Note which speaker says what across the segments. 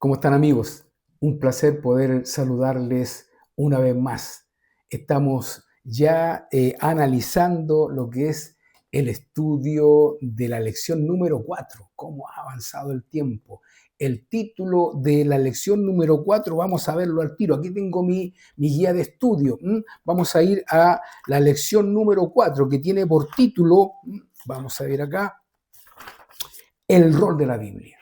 Speaker 1: ¿Cómo están, amigos? Un placer poder saludarles una vez más. Estamos ya analizando lo que es el estudio de la lección número 4. Cómo ha avanzado el tiempo. El título de la lección número 4, vamos a verlo al tiro. Aquí tengo mi guía de estudio. Vamos a ir a la lección número 4, que tiene por título, vamos a ver acá, el rol de la Biblia.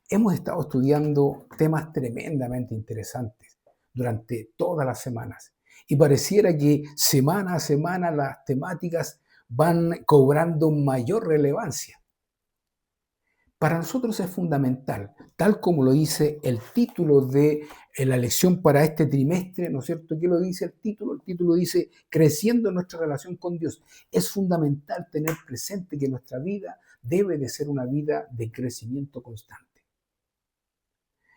Speaker 1: Hemos estado estudiando temas tremendamente interesantes durante todas las semanas y pareciera que semana a semana las temáticas van cobrando mayor relevancia. Para nosotros es fundamental, tal como lo dice el título de la lección para este trimestre, ¿no es cierto? ¿Qué lo dice el título? El título dice, creciendo en nuestra relación con Dios. Es fundamental tener presente que nuestra vida debe de ser una vida de crecimiento constante.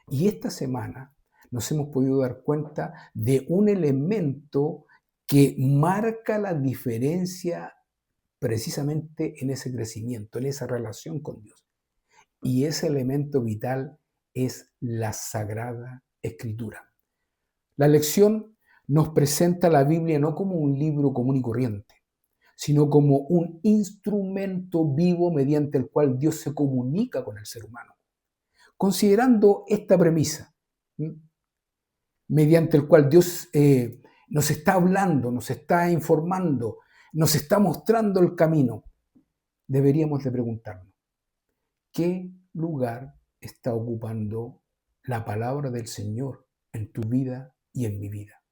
Speaker 1: Y esta semana nos hemos podido dar cuenta de un elemento que marca la diferencia precisamente en ese crecimiento, en esa relación con Dios. Y ese elemento vital es la Sagrada Escritura. La lección nos presenta la Biblia no como un libro común y corriente, sino como un instrumento vivo mediante el cual Dios se comunica con el ser humano. Considerando esta premisa, mediante el cual Dios nos está hablando, nos está informando, nos está mostrando el camino, deberíamos de preguntarnos, ¿qué lugar está ocupando la palabra del Señor en tu vida y en mi vida?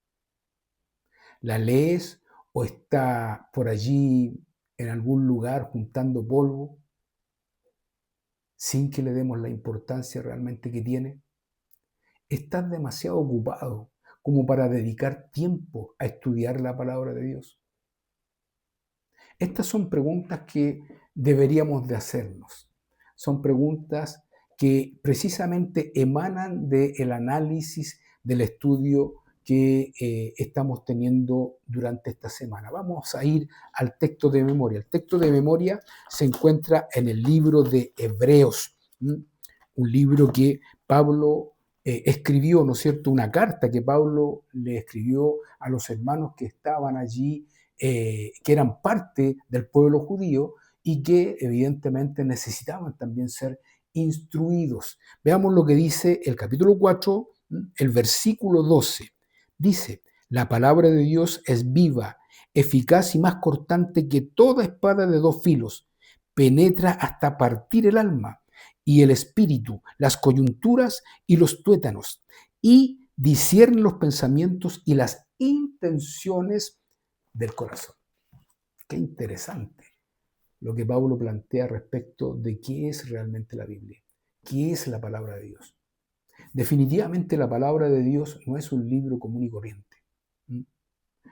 Speaker 1: ¿La lees o está por allí en algún lugar juntando polvo sin que le demos la importancia realmente que tiene? ¿Estás demasiado ocupado como para dedicar tiempo a estudiar la palabra de Dios? Estas son preguntas que deberíamos de hacernos. Son preguntas que precisamente emanan del análisis del estudio que estamos teniendo durante esta semana. Vamos a ir al texto de memoria. El texto de memoria se encuentra en el libro de Hebreos, un libro que Pablo escribió, ¿no es cierto?, una carta que Pablo le escribió a los hermanos que estaban allí, que eran parte del pueblo judío y que evidentemente necesitaban también ser instruidos. Veamos lo que dice el capítulo 4, el versículo 12. Dice, la palabra de Dios es viva, eficaz y más cortante que toda espada de dos filos. Penetra hasta partir el alma y el espíritu, las coyunturas y los tuétanos, y discierne los pensamientos y las intenciones del corazón. Qué interesante lo que Pablo plantea respecto de qué es realmente la Biblia, qué es la palabra de Dios. Definitivamente la palabra de Dios no es un libro común y corriente.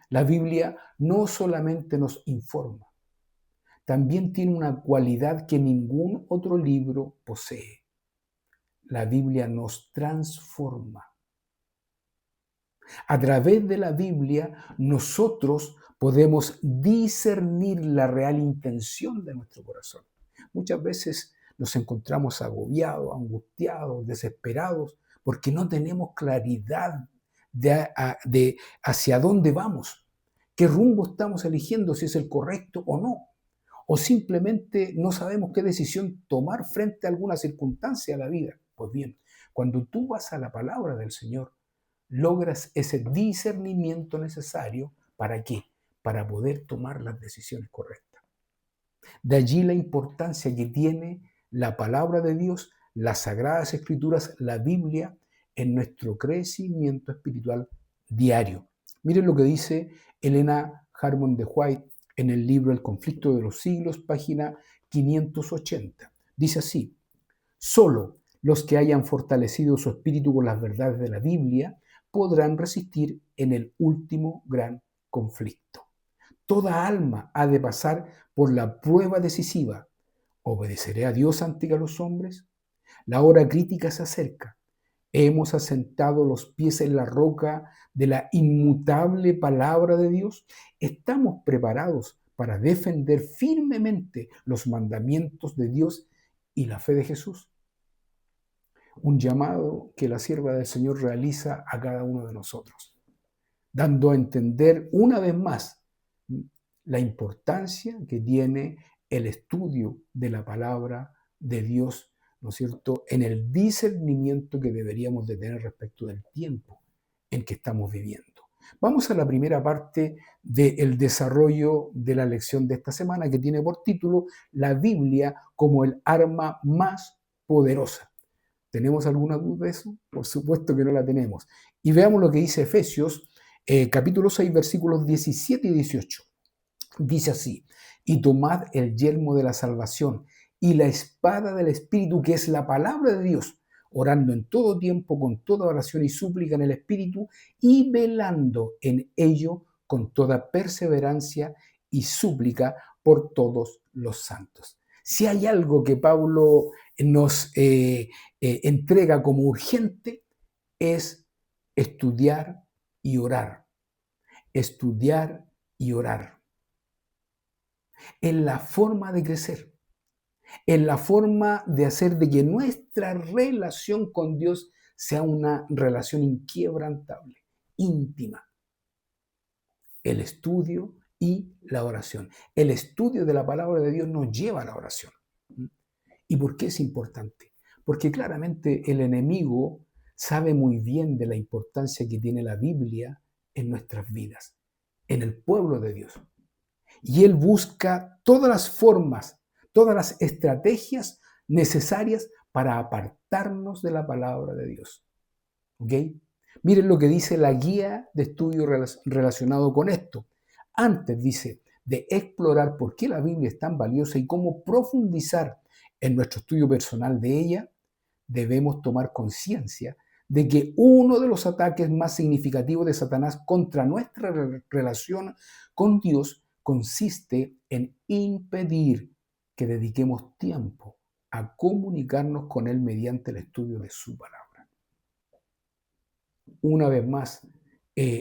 Speaker 1: La Biblia no solamente nos informa, también tiene una cualidad que ningún otro libro posee. La Biblia nos transforma. A través de la Biblia nosotros podemos discernir la real intención de nuestro corazón. Muchas veces nos encontramos agobiados, angustiados, desesperados, porque no tenemos claridad de hacia dónde vamos, qué rumbo estamos eligiendo, si es el correcto o no. O simplemente no sabemos qué decisión tomar frente a alguna circunstancia de la vida. Pues bien, cuando tú vas a la palabra del Señor, logras ese discernimiento necesario. ¿Para qué? Para poder tomar las decisiones correctas. De allí la importancia que tiene la palabra de Dios, las Sagradas Escrituras, la Biblia, en nuestro crecimiento espiritual diario. Miren lo que dice Elena Harmon de White en el libro El conflicto de los siglos, página 580. Dice así, solo los que hayan fortalecido su espíritu con las verdades de la Biblia podrán resistir en el último gran conflicto. Toda alma ha de pasar por la prueba decisiva. ¿Obedeceré a Dios antes que a los hombres? La hora crítica se acerca. ¿Hemos asentado los pies en la roca de la inmutable palabra de Dios? ¿Estamos preparados para defender firmemente los mandamientos de Dios y la fe de Jesús? Un llamado que la sierva del Señor realiza a cada uno de nosotros, dando a entender una vez más la importancia que tiene el estudio de la palabra de Dios, ¿no es cierto?, en el discernimiento que deberíamos de tener respecto del tiempo en que estamos viviendo. Vamos a la primera parte del desarrollo de la lección de esta semana, que tiene por título La Biblia como el arma más poderosa. ¿Tenemos alguna duda de eso? Por supuesto que no la tenemos. Y veamos lo que dice Efesios, capítulo 6, versículos 17 y 18. Dice así: y tomad el yelmo de la salvación y la espada del Espíritu, que es la palabra de Dios, orando en todo tiempo con toda oración y súplica en el Espíritu, y velando en ello con toda perseverancia y súplica por todos los santos. Si hay algo que Pablo nos entrega como urgente, es estudiar y orar. Estudiar y orar. En la forma de crecer, en la forma de hacer de que nuestra relación con Dios sea una relación inquebrantable, íntima. El estudio y la oración. El estudio de la palabra de Dios nos lleva a la oración. ¿Y por qué es importante? Porque claramente el enemigo sabe muy bien de la importancia que tiene la Biblia en nuestras vidas, en el pueblo de Dios. Y él busca todas las formas, todas las estrategias necesarias para apartarnos de la palabra de Dios. ¿Ok? Miren lo que dice la guía de estudio relacionado con esto. Antes, dice, de explorar por qué la Biblia es tan valiosa y cómo profundizar en nuestro estudio personal de ella, debemos tomar conciencia de que uno de los ataques más significativos de Satanás contra nuestra relación con Dios consiste en impedir que dediquemos tiempo a comunicarnos con Él mediante el estudio de su palabra. Una vez más,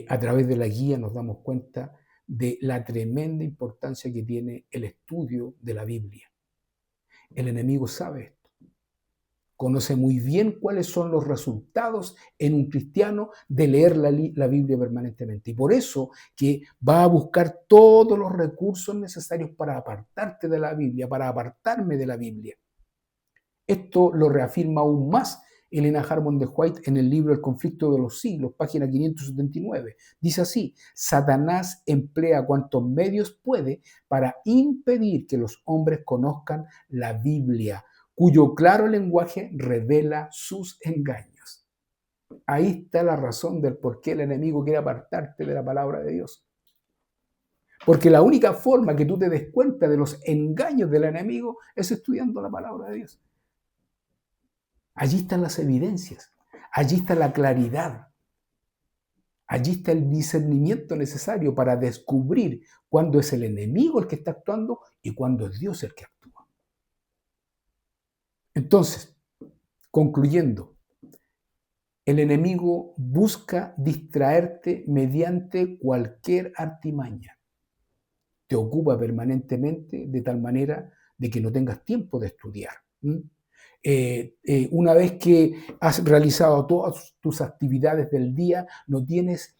Speaker 1: a través de la guía nos damos cuenta de la tremenda importancia que tiene el estudio de la Biblia. El enemigo sabe esto. Conoce muy bien cuáles son los resultados en un cristiano de leer la Biblia permanentemente. Y por eso que va a buscar todos los recursos necesarios para apartarte de la Biblia, para apartarme de la Biblia. Esto lo reafirma aún más Elena Harmon de White en el libro El conflicto de los siglos, página 579. Dice así: Satanás emplea cuantos medios puede para impedir que los hombres conozcan la Biblia, cuyo claro lenguaje revela sus engaños. Ahí está la razón del por qué el enemigo quiere apartarte de la palabra de Dios. Porque la única forma que tú te des cuenta de los engaños del enemigo es estudiando la palabra de Dios. Allí están las evidencias, allí está la claridad, allí está el discernimiento necesario para descubrir cuándo es el enemigo el que está actuando y cuándo es Dios el que actúa. Entonces, concluyendo, el enemigo busca distraerte mediante cualquier artimaña. Te ocupa permanentemente de tal manera de que no tengas tiempo de estudiar. Una vez que has realizado todas tus actividades del día, no tienes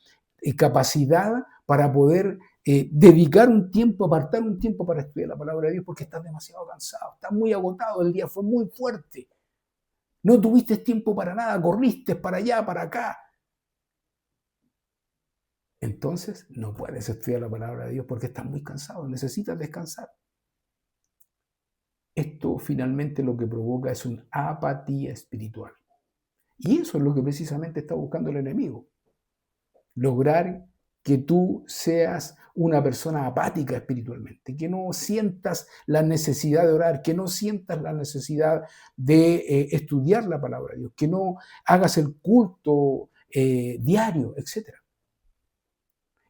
Speaker 1: capacidad para poder dedicar un tiempo, apartar un tiempo para estudiar la palabra de Dios porque estás demasiado cansado, estás muy agotado, el día fue muy fuerte. No tuviste tiempo para nada, corriste para allá, para acá. Entonces no puedes estudiar la palabra de Dios porque estás muy cansado, necesitas descansar. Esto finalmente lo que provoca es una apatía espiritual. Y eso es lo que precisamente está buscando el enemigo. Lograr que tú seas una persona apática espiritualmente, que no sientas la necesidad de orar, que no sientas la necesidad de estudiar la palabra de Dios, que no hagas el culto diario, etc.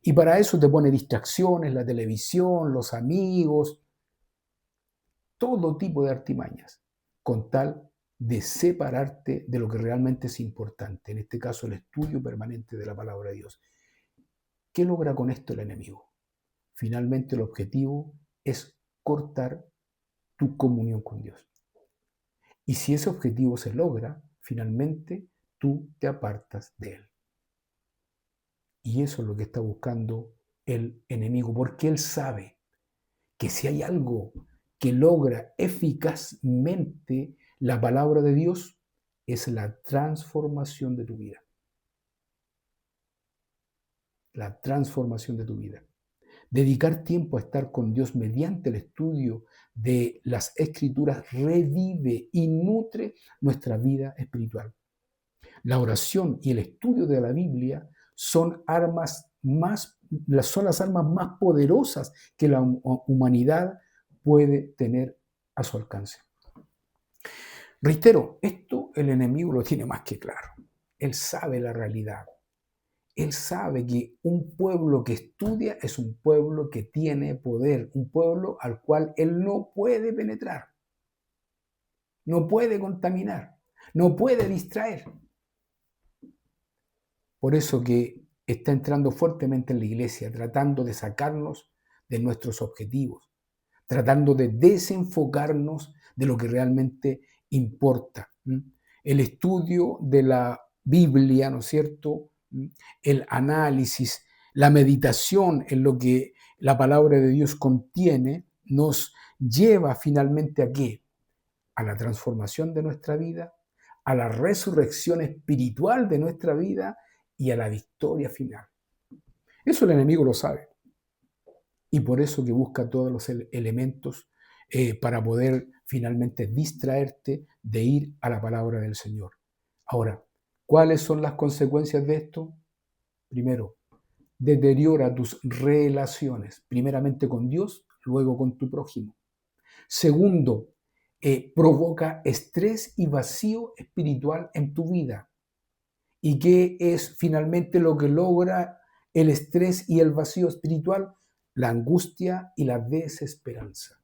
Speaker 1: Y para eso te pone distracciones, la televisión, los amigos, todo tipo de artimañas, con tal de separarte de lo que realmente es importante, en este caso el estudio permanente de la palabra de Dios. ¿Qué logra con esto el enemigo? Finalmente el objetivo es cortar tu comunión con Dios. Y si ese objetivo se logra, finalmente tú te apartas de él. Y eso es lo que está buscando el enemigo, porque él sabe que si hay algo que logra eficazmente la palabra de Dios, es la transformación de tu vida. La transformación de tu vida. Dedicar tiempo a estar con Dios mediante el estudio de las Escrituras revive y nutre nuestra vida espiritual. La oración y el estudio de la Biblia son son las armas más poderosas que la humanidad puede tener a su alcance. Reitero, esto el enemigo lo tiene más que claro. Él sabe la realidad. Él sabe que un pueblo que estudia es un pueblo que tiene poder, un pueblo al cual él no puede penetrar, no puede contaminar, no puede distraer. Por eso que está entrando fuertemente en la iglesia, tratando de sacarnos de nuestros objetivos, tratando de desenfocarnos de lo que realmente importa. El estudio de la Biblia, ¿no es cierto? El análisis, la meditación en lo que la palabra de Dios contiene, nos lleva finalmente ¿a qué? A la transformación de nuestra vida, a la resurrección espiritual de nuestra vida y a la victoria final. Eso el enemigo lo sabe. Y por eso que busca todos los elementos para poder finalmente distraerte de ir a la palabra del Señor. Ahora, ¿cuáles son las consecuencias de esto? Primero, deteriora tus relaciones, primeramente con Dios, luego con tu prójimo. Segundo, provoca estrés y vacío espiritual en tu vida. ¿Y qué es finalmente lo que logra el estrés y el vacío espiritual? La angustia y la desesperanza.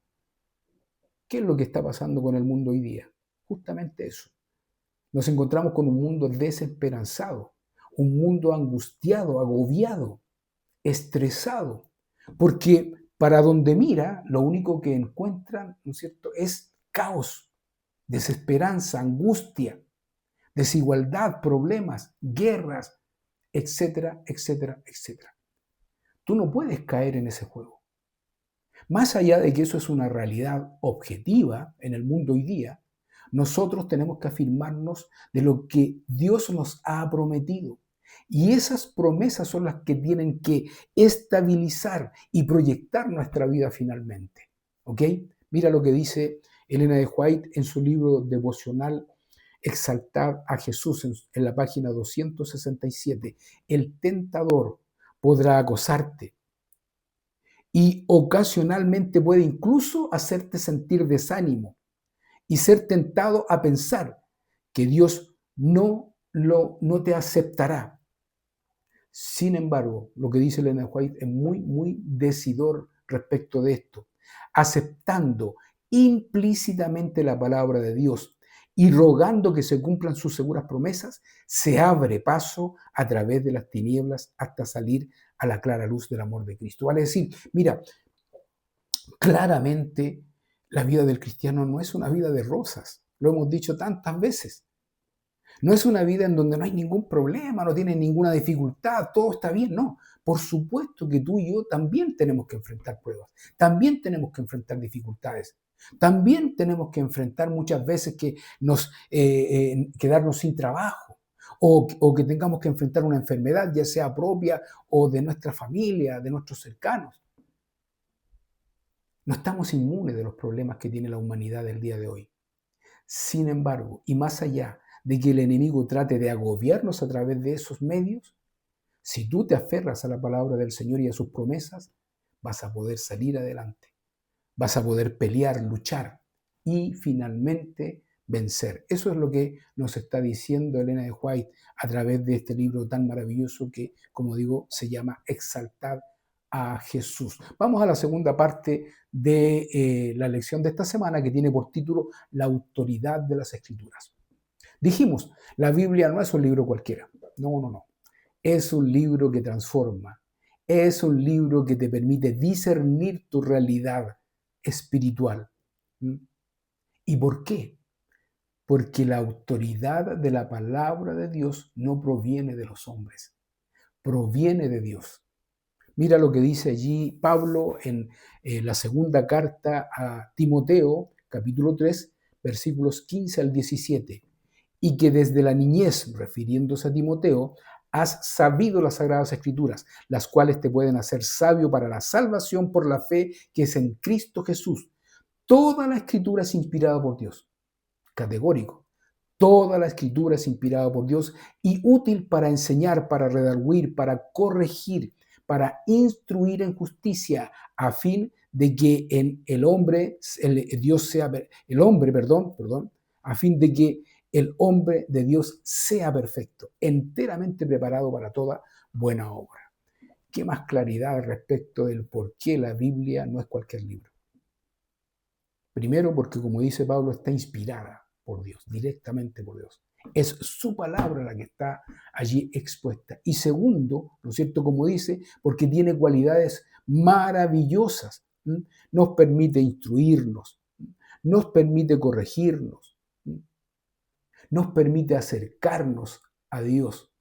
Speaker 1: ¿Qué es lo que está pasando con el mundo hoy día? Justamente eso. Nos encontramos con un mundo desesperanzado, un mundo angustiado, agobiado, estresado, porque para donde mira, lo único que encuentran, ¿no es cierto?, es caos, desesperanza, angustia, desigualdad, problemas, guerras, etcétera, etcétera, etcétera. Tú no puedes caer en ese juego. Más allá de que eso es una realidad objetiva en el mundo hoy día, nosotros tenemos que afirmarnos de lo que Dios nos ha prometido. Y esas promesas son las que tienen que estabilizar y proyectar nuestra vida finalmente. ¿Ok? Mira lo que dice Elena de White en su libro devocional Exaltar a Jesús en la página 267. El tentador podrá acosarte y ocasionalmente puede incluso hacerte sentir desánimo y ser tentado a pensar que Dios no te aceptará. Sin embargo, lo que dice Elena White es muy decidor respecto de esto. Aceptando implícitamente la palabra de Dios y rogando que se cumplan sus seguras promesas, se abre paso a través de las tinieblas hasta salir a la clara luz del amor de Cristo. Vale decir, mira, claramente la vida del cristiano no es una vida de rosas, lo hemos dicho tantas veces. No es una vida en donde no hay ningún problema, no tienes ninguna dificultad, todo está bien, no. Por supuesto que tú y yo también tenemos que enfrentar pruebas, también tenemos que enfrentar dificultades, también tenemos que enfrentar muchas veces que quedarnos sin trabajo o que tengamos que enfrentar una enfermedad, ya sea propia o de nuestra familia, de nuestros cercanos. No estamos inmunes de los problemas que tiene la humanidad el día de hoy. Sin embargo, y más allá de que el enemigo trate de agobiarnos a través de esos medios, si tú te aferras a la palabra del Señor y a sus promesas, vas a poder salir adelante, vas a poder pelear, luchar y finalmente vencer. Eso es lo que nos está diciendo Elena de White a través de este libro tan maravilloso que, como digo, se llama Exaltar a Jesús. Vamos a la segunda parte de la lección de esta semana, que tiene por título La autoridad de las Escrituras. Dijimos, la Biblia no es un libro cualquiera. No. Es un libro que transforma. Es un libro que te permite discernir tu realidad espiritual. ¿Y por qué? porque la autoridad de la palabra de Dios no proviene de los hombres, proviene de Dios. Mira lo que dice allí Pablo en la segunda carta a Timoteo, capítulo 3, versículos 15 al 17. Y que desde la niñez, refiriéndose a Timoteo, has sabido las sagradas escrituras, las cuales te pueden hacer sabio para la salvación por la fe que es en Cristo Jesús. Toda la escritura es inspirada por Dios, categórico. Toda la escritura es inspirada por Dios y útil para enseñar, para redarguir, para corregir, para instruir en justicia, a fin de que en el hombre, Dios sea, el hombre, perdón, a fin de que el hombre de Dios sea perfecto, enteramente preparado para toda buena obra. ¿Qué más claridad respecto del por qué la Biblia no es cualquier libro? Primero, porque como dice Pablo, está inspirada por Dios, directamente por Dios. Es su palabra la que está allí expuesta. Y segundo, ¿no es cierto? Como dice, porque tiene cualidades maravillosas. Nos permite instruirnos, nos permite corregirnos, nos permite acercarnos a Dios.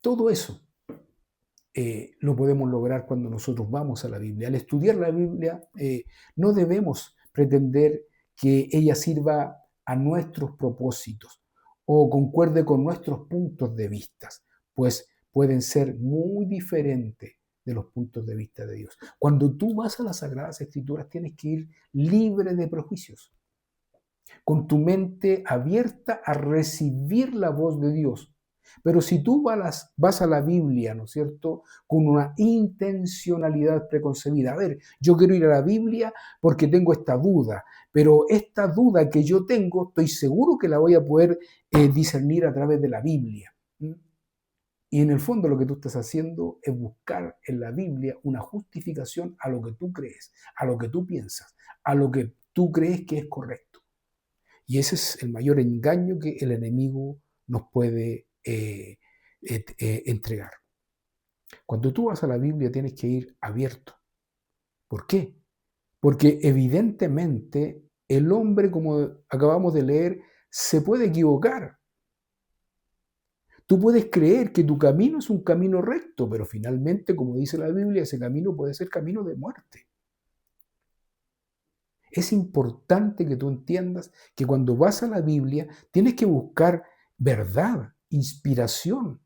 Speaker 1: Todo eso lo podemos lograr cuando nosotros vamos a la Biblia. Al estudiar la Biblia, no debemos pretender que ella sirva a nuestros propósitos o concuerde con nuestros puntos de vista, pues pueden ser muy diferentes de los puntos de vista de Dios. Cuando tú vas a las Sagradas Escrituras, tienes que ir libre de prejuicios, con tu mente abierta a recibir la voz de Dios. Pero si tú vas a la Biblia, ¿no es cierto?, con una intencionalidad preconcebida. A ver, yo quiero ir a la Biblia porque tengo esta duda, pero esta duda que yo tengo, estoy seguro que la voy a poder discernir a través de la Biblia. Y en el fondo lo que tú estás haciendo es buscar en la Biblia una justificación a lo que tú crees, a lo que tú piensas, a lo que tú crees que es correcto. Y ese es el mayor engaño que el enemigo nos puede entregar. Cuando tú vas a la Biblia tienes que ir abierto. ¿Por qué? Porque evidentemente el hombre, como acabamos de leer, se puede equivocar. Tú puedes creer que tu camino es un camino recto, pero finalmente, como dice la Biblia, ese camino puede ser camino de muerte. Es importante que tú entiendas que cuando vas a la Biblia tienes que buscar verdad, inspiración.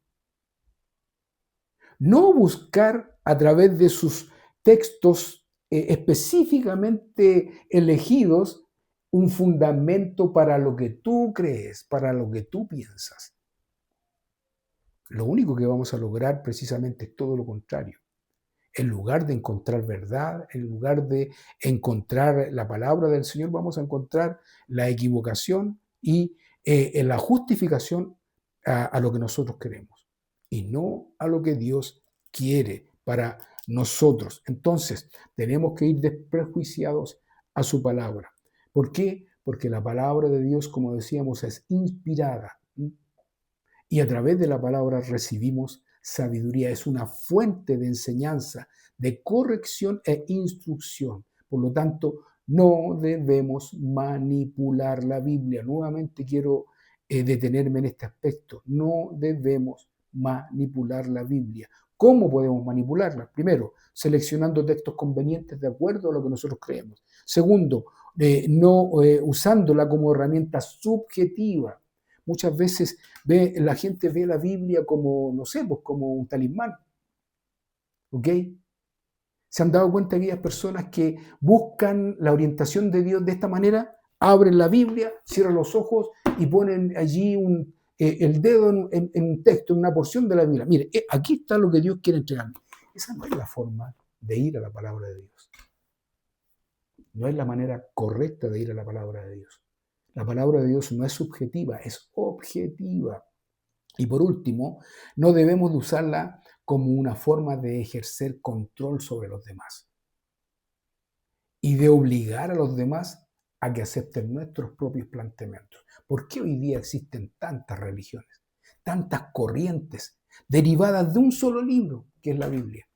Speaker 1: No buscar a través de sus textos específicamente elegidos un fundamento para lo que tú crees, para lo que tú piensas. Lo único que vamos a lograr precisamente es todo lo contrario. En lugar de encontrar verdad, en lugar de encontrar la palabra del Señor, vamos a encontrar la equivocación y la justificación a lo que nosotros queremos y no a lo que Dios quiere para nosotros. Entonces, tenemos que ir desprejuiciados a su palabra. ¿Por qué? Porque la palabra de Dios, como decíamos, es inspirada. Y a través de la palabra recibimos sabiduría. Es una fuente de enseñanza, de corrección e instrucción. Por lo tanto, no debemos manipular la Biblia. Nuevamente quiero detenerme en este aspecto. No debemos manipular la Biblia. ¿Cómo podemos manipularla? Primero, seleccionando textos convenientes de acuerdo a lo que nosotros creemos. Segundo, no usándola como herramienta subjetiva. Muchas veces la gente ve la Biblia como, no sé, pues como un talismán. ¿Ok? ¿Se han dado cuenta aquellas personas que buscan la orientación de Dios de esta manera? Abren la Biblia, cierran los ojos y ponen allí el dedo en un texto, en una porción de la Biblia. Mire, aquí está lo que Dios quiere entregarme. Esa no es la forma de ir a la palabra de Dios. No es la manera correcta de ir a la palabra de Dios. La palabra de Dios no es subjetiva, es objetiva. Y por último, no debemos de usarla como una forma de ejercer control sobre los demás y de obligar a los demás a que acepten nuestros propios planteamientos. ¿Por qué hoy día existen tantas religiones, tantas corrientes derivadas de un solo libro, que es la Biblia?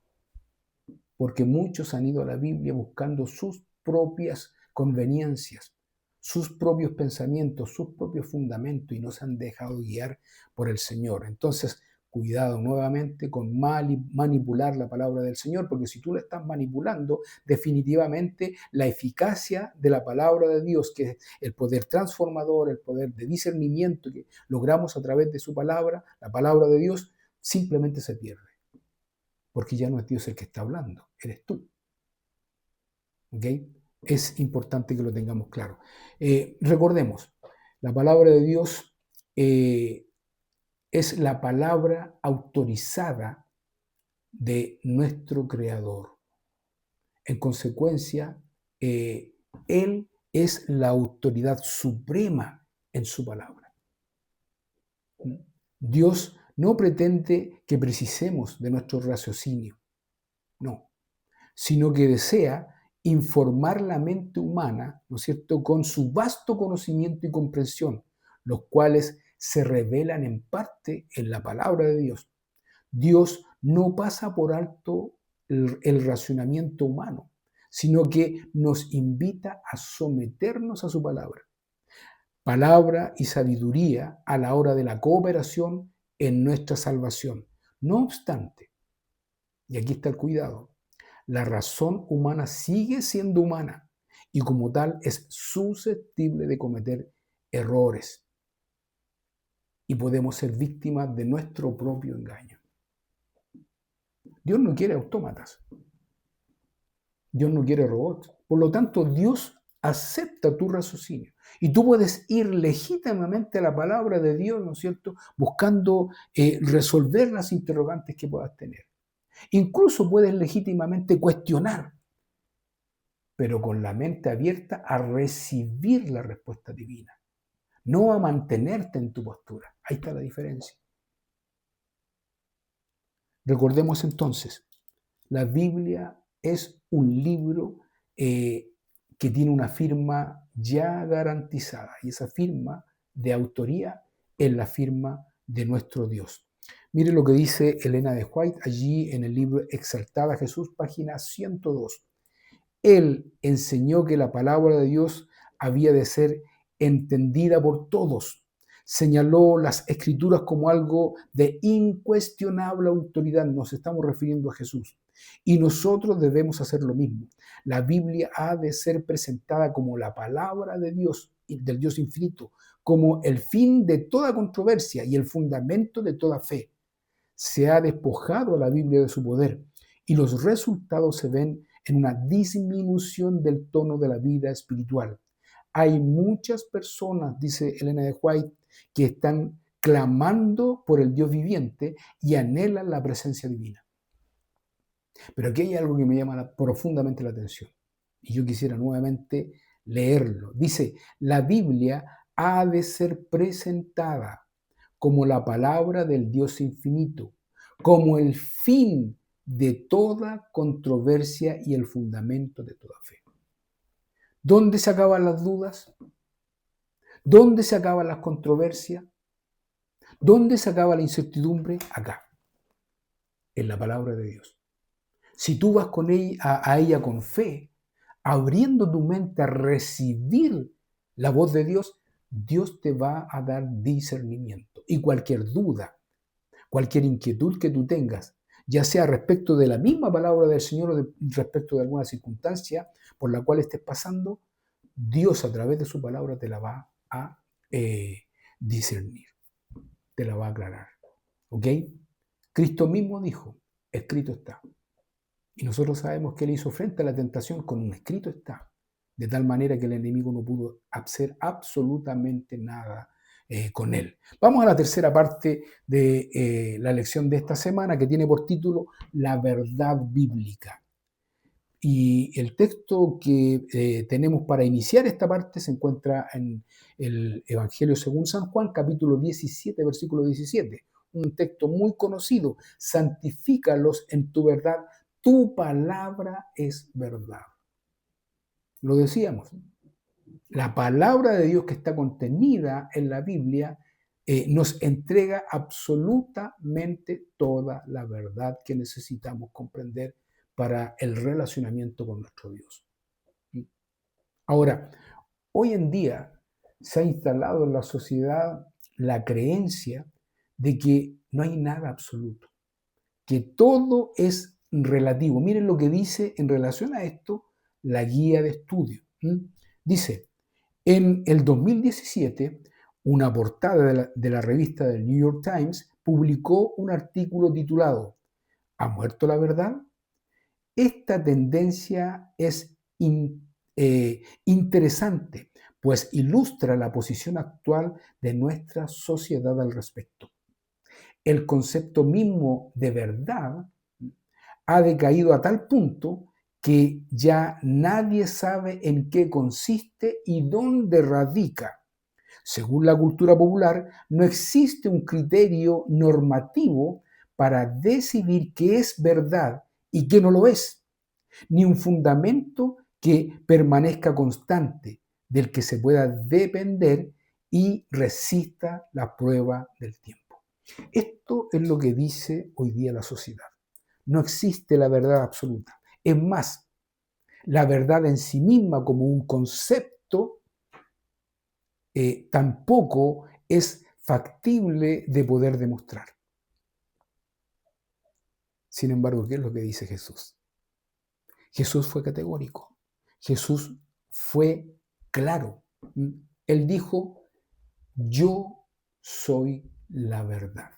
Speaker 1: Porque muchos han ido a la Biblia buscando sus propias conveniencias, sus propios pensamientos, sus propios fundamentos y no se han dejado guiar por el Señor. Entonces, cuidado nuevamente con manipular la palabra del Señor, porque si tú la estás manipulando, definitivamente la eficacia de la palabra de Dios, que es el poder transformador, el poder de discernimiento que logramos a través de su palabra, la palabra de Dios, simplemente se pierde, porque ya no es Dios el que está hablando, eres tú. ¿Ok? Es importante que lo tengamos claro. Recordemos, la palabra de Dios es la palabra autorizada de nuestro Creador. En consecuencia, Él es la autoridad suprema en su palabra. Dios no pretende que precisemos de nuestro raciocinio, no, sino que desea informar la mente humana, ¿no es cierto?, con su vasto conocimiento y comprensión, los cuales se revelan en parte en la palabra de Dios. Dios no pasa por alto el racionamiento humano, sino que nos invita a someternos a su palabra. Palabra y sabiduría a la hora de la cooperación en nuestra salvación. No obstante, y aquí está el cuidado, la razón humana sigue siendo humana y como tal es susceptible de cometer errores y podemos ser víctimas de nuestro propio engaño. Dios no quiere autómatas, Dios no quiere robots. Por lo tanto, Dios acepta tu raciocinio y tú puedes ir legítimamente a la palabra de Dios, ¿no es cierto?, buscando resolver las interrogantes que puedas tener. Incluso puedes legítimamente cuestionar, pero con la mente abierta a recibir la respuesta divina, no a mantenerte en tu postura. Ahí está la diferencia. Recordemos entonces, la Biblia es un libro que tiene una firma ya garantizada y esa firma de autoría es la firma de nuestro Dios. Mire lo que dice Elena de White allí en el libro Exaltada Jesús, página 102. Él enseñó que la palabra de Dios había de ser entendida por todos. Señaló las escrituras como algo de incuestionable autoridad. Nos estamos refiriendo a Jesús. Y nosotros debemos hacer lo mismo. La Biblia ha de ser presentada como la palabra de Dios, del Dios infinito, como el fin de toda controversia y el fundamento de toda fe. Se ha despojado a la Biblia de su poder y los resultados se ven en una disminución del tono de la vida espiritual. Hay muchas personas, dice Elena de White, que están clamando por el Dios viviente y anhelan la presencia divina. Pero aquí hay algo que me llama profundamente la atención y yo quisiera nuevamente leerlo. Dice, la Biblia ha de ser presentada como la palabra del Dios infinito, como el fin de toda controversia y el fundamento de toda fe. ¿Dónde se acaban las dudas? ¿Dónde se acaban las controversias? ¿Dónde se acaba la incertidumbre? Acá, en la palabra de Dios. Si tú vas con a ella con fe, abriendo tu mente a recibir la voz de Dios, Dios te va a dar discernimiento. Y cualquier duda, cualquier inquietud que tú tengas, ya sea respecto de la misma palabra del Señor o respecto de alguna circunstancia por la cual estés pasando, Dios a través de su palabra te la va a discernir, te la va a aclarar. ¿Ok? Cristo mismo dijo, escrito está. Y nosotros sabemos que Él hizo frente a la tentación con un escrito está, de tal manera que el enemigo no pudo hacer absolutamente nada con Él. Vamos a la tercera parte de la lección de esta semana que tiene por título La verdad bíblica. Y el texto que tenemos para iniciar esta parte se encuentra en el Evangelio según San Juan, capítulo 17, versículo 17. Un texto muy conocido. Santifícalos en tu verdad. Tu palabra es verdad. Lo decíamos. La palabra de Dios que está contenida en la Biblia nos entrega absolutamente toda la verdad que necesitamos comprender para el relacionamiento con nuestro Dios. Ahora, Hoy en día se ha instalado en la sociedad la creencia de que no hay nada absoluto, que todo es relativo. Miren lo que dice en relación a esto la guía de estudio. Dice, en el 2017, una portada de la revista del New York Times publicó un artículo titulado ¿Ha muerto la verdad? Esta tendencia es interesante, pues ilustra la posición actual de nuestra sociedad al respecto. El concepto mismo de verdad ha decaído a tal punto que ya nadie sabe en qué consiste y dónde radica. Según la cultura popular, no existe un criterio normativo para decidir qué es verdad y qué no lo es, ni un fundamento que permanezca constante, del que se pueda depender y resista la prueba del tiempo. Esto es lo que dice hoy día la sociedad. No existe la verdad absoluta. Es más, la verdad en sí misma como un concepto tampoco es factible de poder demostrar. Sin embargo, ¿qué es lo que dice Jesús? Jesús fue categórico. Jesús fue claro. Él dijo, yo soy la verdad.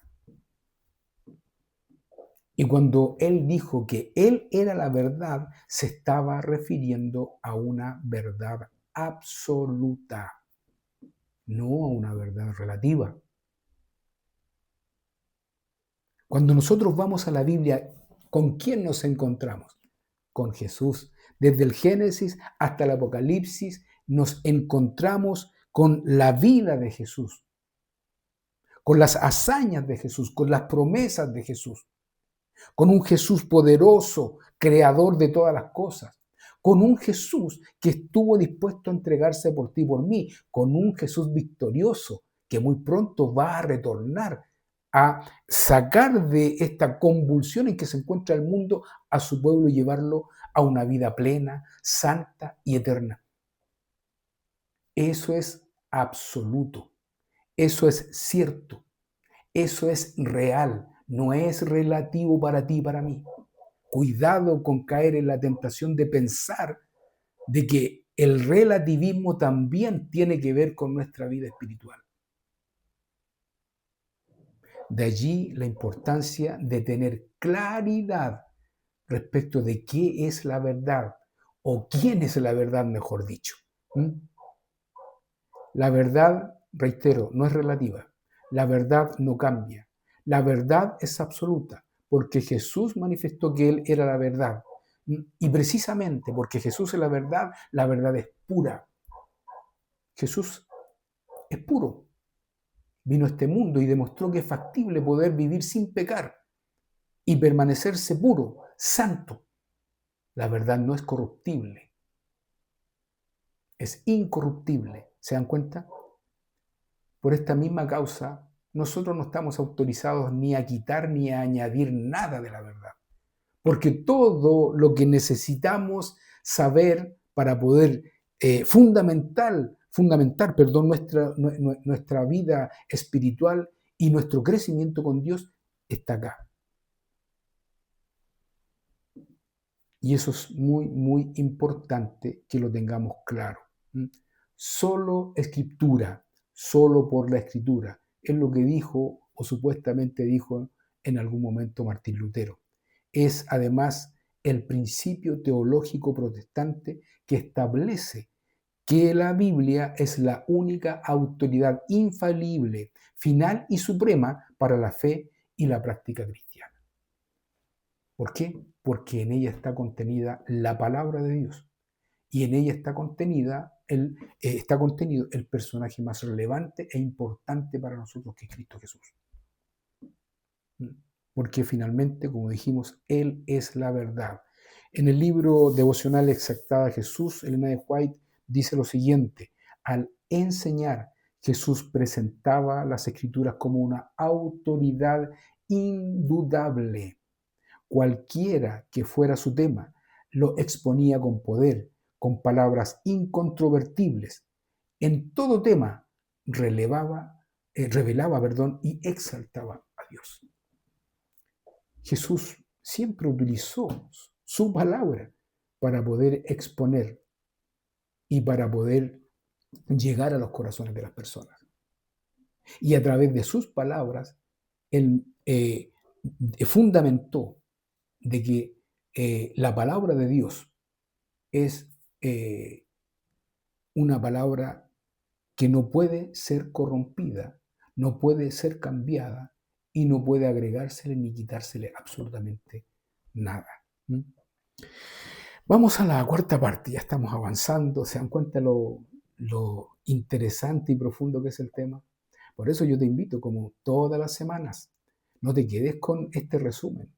Speaker 1: Y cuando él dijo que él era la verdad, se estaba refiriendo a una verdad absoluta, no a una verdad relativa. Cuando nosotros vamos a la Biblia, ¿con quién nos encontramos? Con Jesús. Desde el Génesis hasta el Apocalipsis nos encontramos con la vida de Jesús, con las hazañas de Jesús, con las promesas de Jesús, con un Jesús poderoso, creador de todas las cosas, con un Jesús que estuvo dispuesto a entregarse por ti y por mí, con un Jesús victorioso que muy pronto va a retornar a sacar de esta convulsión en que se encuentra el mundo a su pueblo y llevarlo a una vida plena, santa y eterna. Eso es absoluto, eso es cierto, eso es real, no es relativo para ti y para mí. Cuidado con caer en la tentación de pensar de que el relativismo también tiene que ver con nuestra vida espiritual. De allí la importancia de tener claridad respecto de qué es la verdad o quién es la verdad, mejor dicho. La verdad, reitero, no es relativa. La verdad no cambia. La verdad es absoluta, porque Jesús manifestó que Él era la verdad. Y precisamente porque Jesús es la verdad es pura. Jesús es puro. Vino a este mundo y demostró que es factible poder vivir sin pecar y permanecerse puro, santo. La verdad no es corruptible, es incorruptible. ¿Se dan cuenta? Por esta misma causa, nosotros no estamos autorizados ni a quitar ni a añadir nada de la verdad. Porque todo lo que necesitamos saber para poder fundamentar nuestra vida espiritual y nuestro crecimiento con Dios está acá. Y eso es muy, muy importante que lo tengamos claro. Solo escritura, solo por la escritura. Es lo que dijo o supuestamente dijo en algún momento Martín Lutero. Es además el principio teológico protestante que establece que la Biblia es la única autoridad infalible, final y suprema para la fe y la práctica cristiana. ¿Por qué? Porque en ella está contenida la palabra de Dios y en ella está contenido el personaje más relevante e importante para nosotros, que es Cristo Jesús. Porque finalmente, como dijimos, Él es la verdad. En el libro devocional Exaltada a Jesús, Elena de White dice lo siguiente: al enseñar, Jesús presentaba las Escrituras como una autoridad indudable. Cualquiera que fuera su tema, lo exponía con poder, con palabras incontrovertibles. en todo tema revelaba, y exaltaba a Dios. Jesús siempre utilizó su palabra para poder exponer y para poder llegar a los corazones de las personas. Y a través de sus palabras, él fundamentó de que la palabra de Dios es una palabra que no puede ser corrompida, no puede ser cambiada y no puede agregársele ni quitársele absolutamente nada. ¿Mm? Vamos a la cuarta parte, ya estamos avanzando, ¿se dan cuenta lo interesante y profundo que es el tema? Por eso yo te invito, como todas las semanas, no te quedes con este resumen.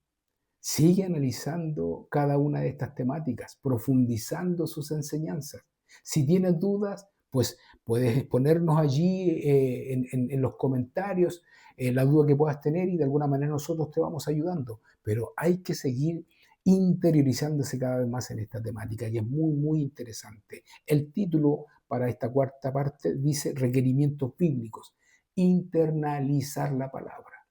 Speaker 1: Sigue analizando cada una de estas temáticas, profundizando sus enseñanzas. Si tienes dudas, pues puedes exponernos allí en los comentarios la duda que puedas tener y de alguna manera nosotros te vamos ayudando. Pero hay que seguir interiorizándose cada vez más en esta temática y es muy, muy interesante. El título para esta cuarta parte dice requerimientos bíblicos, internalizar la palabra.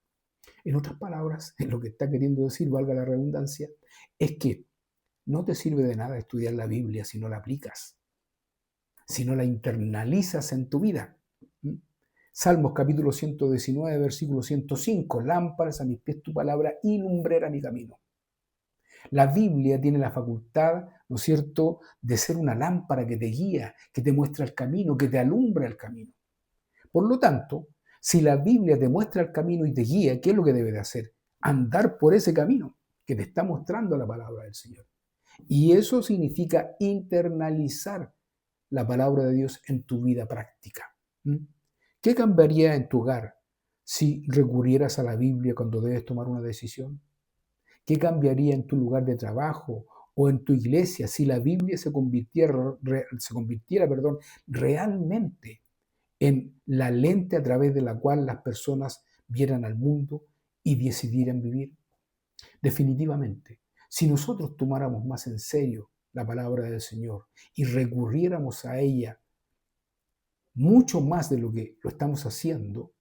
Speaker 1: En otras palabras, lo que está queriendo decir, valga la redundancia, es que no te sirve de nada estudiar la Biblia si no la aplicas, si no la internalizas en tu vida. Salmos capítulo 119, versículo 105, lámparas a mis pies tu palabra y lumbrera mi camino. La Biblia tiene la facultad, ¿no es cierto?, de ser una lámpara que te guía, que te muestra el camino, que te alumbra el camino. Por lo tanto, si la Biblia te muestra el camino y te guía, ¿qué es lo que debes de hacer? Andar por ese camino que te está mostrando la palabra del Señor. Y eso significa internalizar la palabra de Dios en tu vida práctica. ¿Qué cambiaría en tu hogar si recurrieras a la Biblia cuando debes tomar una decisión? ¿Qué cambiaría en tu lugar de trabajo o en tu iglesia si la Biblia se convirtiera realmente en la lente a través de la cual las personas vieran al mundo y decidieran vivir? Definitivamente, si nosotros tomáramos más en serio la palabra del Señor y recurriéramos a ella mucho más de lo que lo estamos haciendo,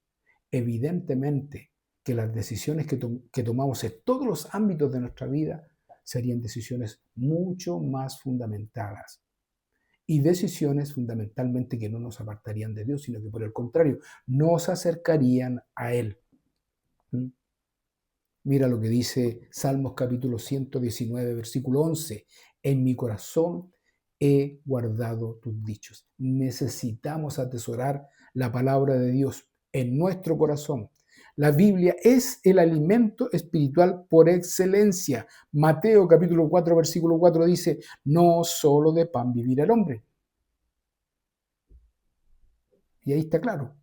Speaker 1: evidentemente que las decisiones que tomamos en todos los ámbitos de nuestra vida serían decisiones mucho más fundamentadas. Y decisiones fundamentalmente que no nos apartarían de Dios, sino que por el contrario, nos acercarían a Él. Mira lo que dice Salmos capítulo 119, versículo 11. En mi corazón he guardado tus dichos. Necesitamos atesorar la palabra de Dios en nuestro corazón. La Biblia es el alimento espiritual por excelencia. Mateo capítulo 4, versículo 4 dice, no solo de pan vivirá el hombre. Y ahí está claro.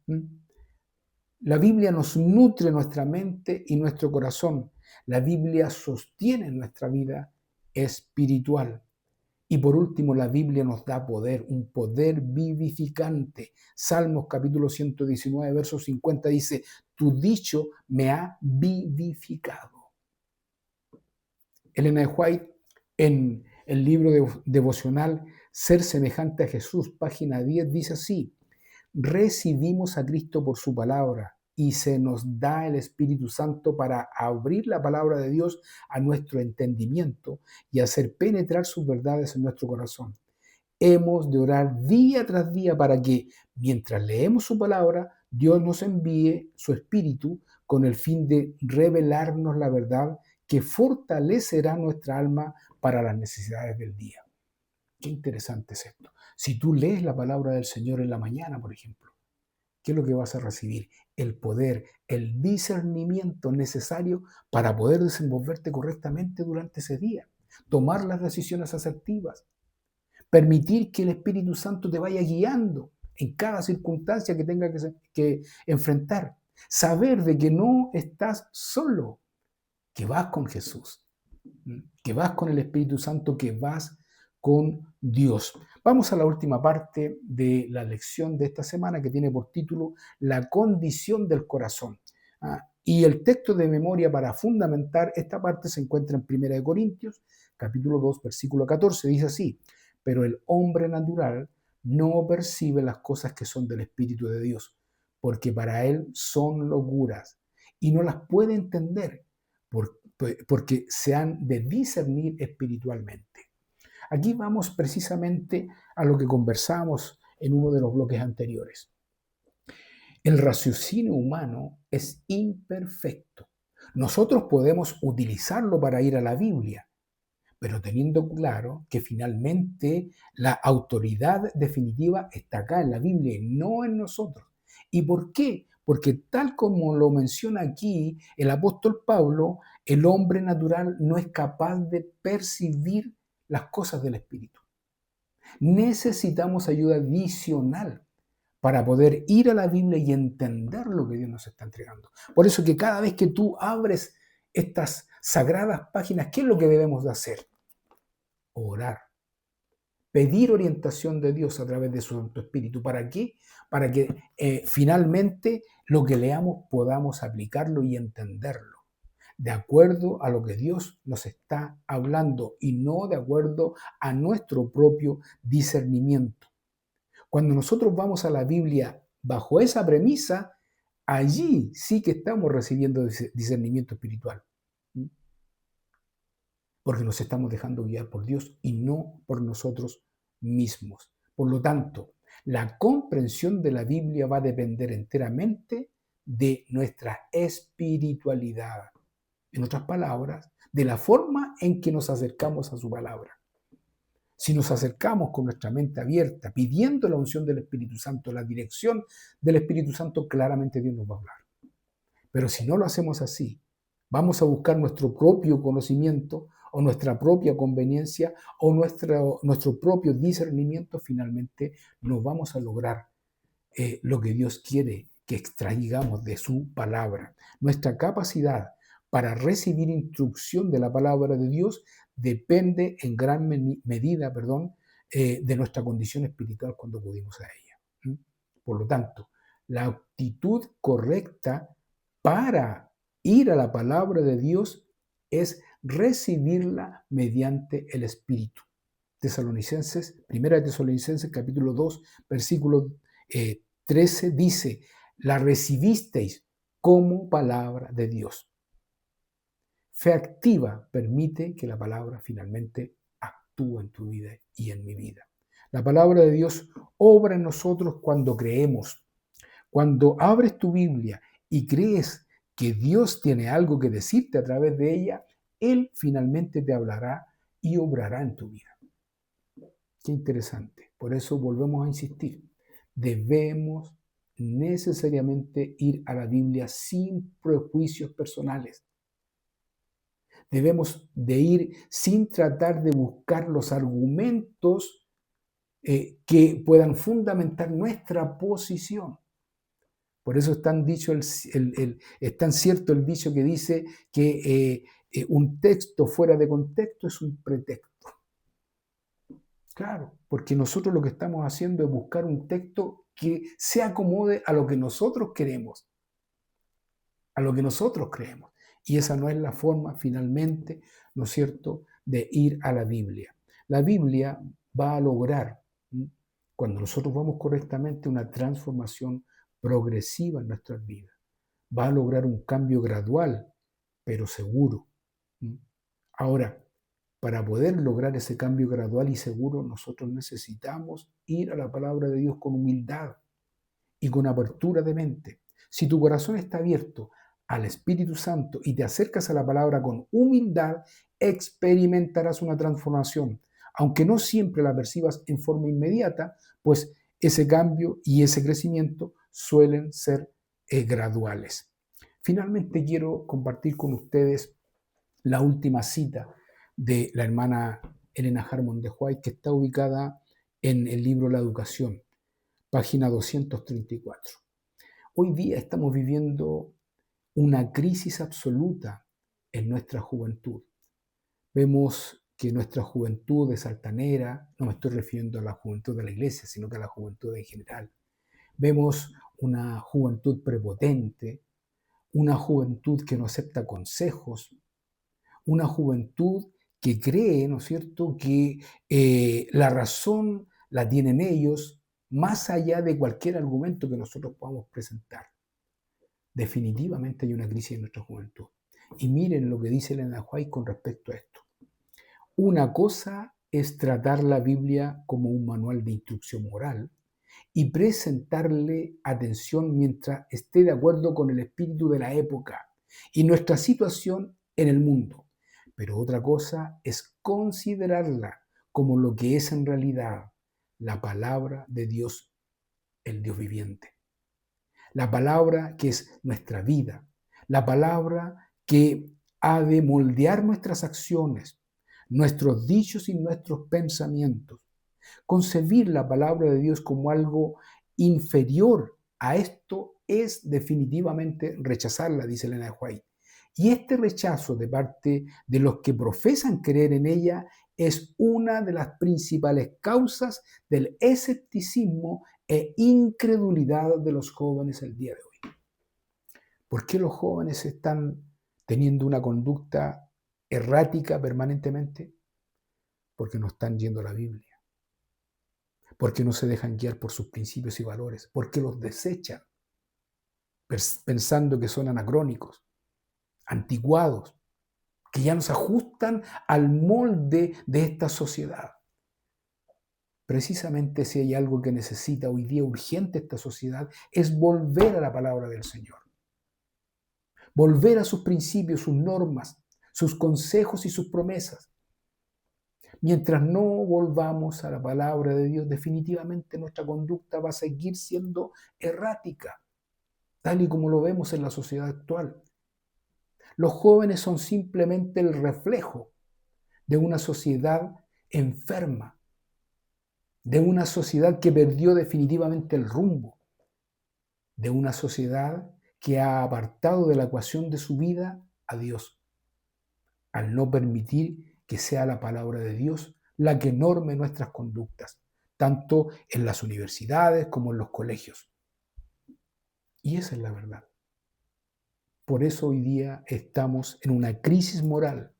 Speaker 1: La Biblia nos nutre nuestra mente y nuestro corazón. La Biblia sostiene nuestra vida espiritual. Y por último, la Biblia nos da poder, un poder vivificante. Salmos capítulo 119, verso 50 dice, tu dicho me ha vivificado. Elena de White, en el libro devocional Ser semejante a Jesús, página 10, dice así, recibimos a Cristo por su palabra y se nos da el Espíritu Santo para abrir la palabra de Dios a nuestro entendimiento y hacer penetrar sus verdades en nuestro corazón. Hemos de orar día tras día para que, mientras leemos su palabra, Dios nos envíe su Espíritu con el fin de revelarnos la verdad que fortalecerá nuestra alma para las necesidades del día. Qué interesante es esto. Si tú lees la palabra del Señor en la mañana, por ejemplo, ¿qué es lo que vas a recibir? El poder, el discernimiento necesario para poder desenvolverte correctamente durante ese día. Tomar las decisiones asertivas. Permitir que el Espíritu Santo te vaya guiando en cada circunstancia que tengas que enfrentar. Saber de que no estás solo, que vas con Jesús, que vas con el Espíritu Santo, que vas con Dios. Vamos a la última parte de la lección de esta semana que tiene por título La condición del corazón. Y el texto de memoria para fundamentar esta parte se encuentra en 1 Corintios, capítulo 2, versículo 14. Dice así, pero el hombre natural no percibe las cosas que son del Espíritu de Dios, porque para él son locuras y no las puede entender porque se han de discernir espiritualmente. Aquí vamos precisamente a lo que conversamos en uno de los bloques anteriores. El raciocinio humano es imperfecto. Nosotros podemos utilizarlo para ir a la Biblia, pero teniendo claro que finalmente la autoridad definitiva está acá en la Biblia y no en nosotros. ¿Y por qué? Porque tal como lo menciona aquí el apóstol Pablo, el hombre natural no es capaz de percibir las cosas del Espíritu. Necesitamos ayuda adicional para poder ir a la Biblia y entender lo que Dios nos está entregando. Por eso que cada vez que tú abres estas sagradas páginas, ¿qué es lo que debemos de hacer? Orar. Pedir orientación de Dios a través de su Santo Espíritu. ¿Para qué? Para que finalmente lo que leamos podamos aplicarlo y entenderlo de acuerdo a lo que Dios nos está hablando y no de acuerdo a nuestro propio discernimiento. Cuando nosotros vamos a la Biblia bajo esa premisa, allí sí que estamos recibiendo discernimiento espiritual. Porque nos estamos dejando guiar por Dios y no por nosotros mismos. Por lo tanto, la comprensión de la Biblia va a depender enteramente de nuestra espiritualidad. En otras palabras, de la forma en que nos acercamos a su palabra. Si nos acercamos con nuestra mente abierta, pidiendo la unción del Espíritu Santo, la dirección del Espíritu Santo, claramente Dios nos va a hablar. Pero si no lo hacemos así, vamos a buscar nuestro propio conocimiento o nuestra propia conveniencia o nuestro propio discernimiento, finalmente no vamos a lograr lo que Dios quiere que extraigamos de su palabra. Nuestra capacidad para recibir instrucción de la palabra de Dios depende en gran medida, de nuestra condición espiritual cuando acudimos a ella. Por lo tanto, la actitud correcta para ir a la palabra de Dios es recibirla mediante el Espíritu. Primera de Tesalonicenses, capítulo 2, versículo 13, dice, la recibisteis como palabra de Dios. Fe activa permite que la palabra finalmente actúe en tu vida y en mi vida. La palabra de Dios obra en nosotros cuando creemos. Cuando abres tu Biblia y crees que Dios tiene algo que decirte a través de ella, Él finalmente te hablará y obrará en tu vida. Qué interesante. Por eso volvemos a insistir. Debemos necesariamente ir a la Biblia sin prejuicios personales. Debemos de ir sin tratar de buscar los argumentos que puedan fundamentar nuestra posición. Por eso es tan cierto el dicho que dice que un texto fuera de contexto es un pretexto. Claro, porque nosotros lo que estamos haciendo es buscar un texto que se acomode a lo que nosotros queremos, a lo que nosotros creemos. Y esa no es la forma, finalmente, ¿no es cierto?, de ir a la Biblia. La Biblia va a lograr, cuando nosotros vamos correctamente, una transformación progresiva en nuestras vidas. Va a lograr un cambio gradual, pero seguro. Ahora, para poder lograr ese cambio gradual y seguro, nosotros necesitamos ir a la palabra de Dios con humildad y con apertura de mente. Si tu corazón está abierto al Espíritu Santo y te acercas a la palabra con humildad, experimentarás una transformación. Aunque no siempre la percibas en forma inmediata, pues ese cambio y ese crecimiento suelen ser graduales. Finalmente quiero compartir con ustedes la última cita de la hermana Elena Harmon de White, que está ubicada en el libro La Educación, página 234. Hoy día estamos viviendo una crisis absoluta en nuestra juventud. Vemos que nuestra juventud es altanera, no me estoy refiriendo a la juventud de la iglesia, sino que a la juventud en general. Vemos una juventud prepotente, una juventud que no acepta consejos, una juventud que cree, ¿no es cierto?, que la razón la tienen ellos, más allá de cualquier argumento que nosotros podamos presentar. Definitivamente hay una crisis en nuestra juventud. Y miren lo que dice Elena White con respecto a esto. Una cosa es tratar la Biblia como un manual de instrucción moral y presentarle atención mientras esté de acuerdo con el espíritu de la época y nuestra situación en el mundo. Pero otra cosa es considerarla como lo que es en realidad, la palabra de Dios, el Dios viviente. La palabra que es nuestra vida, la palabra que ha de moldear nuestras acciones, nuestros dichos y nuestros pensamientos. Concebir la palabra de Dios como algo inferior a esto es definitivamente rechazarla, dice Elena White. Y este rechazo de parte de los que profesan creer en ella es una de las principales causas del escepticismo e incredulidad de los jóvenes el día de hoy. ¿Por qué los jóvenes están teniendo una conducta errática permanentemente? Porque no están yendo a la Biblia. Porque no se dejan guiar por sus principios y valores, porque los desechan, pensando que son anacrónicos, anticuados, que ya no se ajustan al molde de esta sociedad. Precisamente si hay algo que necesita hoy día urgente esta sociedad, es volver a la palabra del Señor. Volver a sus principios, sus normas, sus consejos y sus promesas. Mientras no volvamos a la palabra de Dios, definitivamente nuestra conducta va a seguir siendo errática, tal y como lo vemos en la sociedad actual. Los jóvenes son simplemente el reflejo de una sociedad enferma, de una sociedad que perdió definitivamente el rumbo, de una sociedad que ha apartado de la ecuación de su vida a Dios, al no permitir que sea la palabra de Dios la que norme nuestras conductas, tanto en las universidades como en los colegios. Y esa es la verdad. Por eso hoy día estamos en una crisis moral,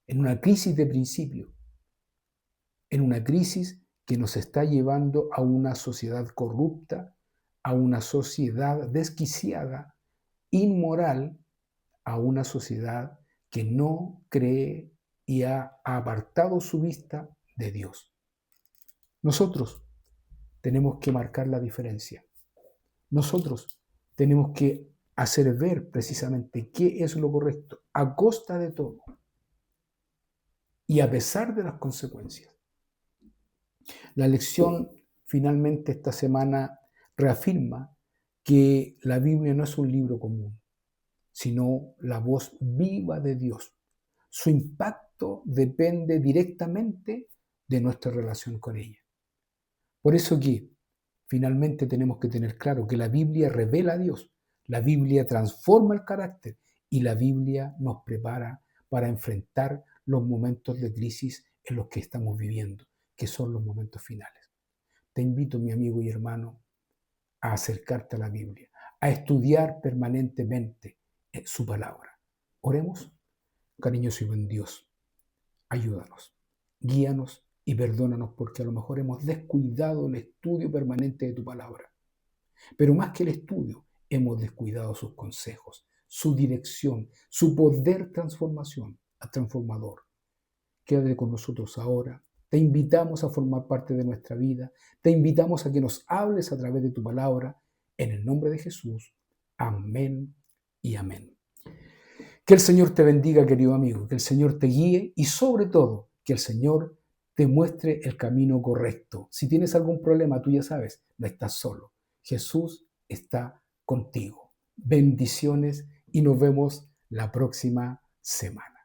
Speaker 1: en una crisis de principio, en una crisis que nos está llevando a una sociedad corrupta, a una sociedad desquiciada, inmoral, a una sociedad que no cree y ha apartado su vista de Dios. Nosotros tenemos que marcar la diferencia. Nosotros tenemos que hacer ver precisamente qué es lo correcto, a costa de todo y a pesar de las consecuencias. La lección finalmente esta semana reafirma que la Biblia no es un libro común, sino la voz viva de Dios. Su impacto depende directamente de nuestra relación con ella. Por eso que finalmente tenemos que tener claro que la Biblia revela a Dios, la Biblia transforma el carácter y la Biblia nos prepara para enfrentar los momentos de crisis en los que estamos viviendo, que son los momentos finales. Te invito, mi amigo y hermano, a acercarte a la Biblia, a estudiar permanentemente su palabra. Oremos. Cariñoso y buen Dios, ayúdanos, guíanos y perdónanos porque a lo mejor hemos descuidado el estudio permanente de tu palabra. Pero más que el estudio, hemos descuidado sus consejos, su dirección, su poder transformador. Quédate con nosotros ahora. Te invitamos a formar parte de nuestra vida. Te invitamos a que nos hables a través de tu palabra. En el nombre de Jesús. Amén y amén. Que el Señor te bendiga, querido amigo. Que el Señor te guíe y sobre todo, que el Señor te muestre el camino correcto. Si tienes algún problema, tú ya sabes, no estás solo. Jesús está contigo. Bendiciones y nos vemos la próxima semana.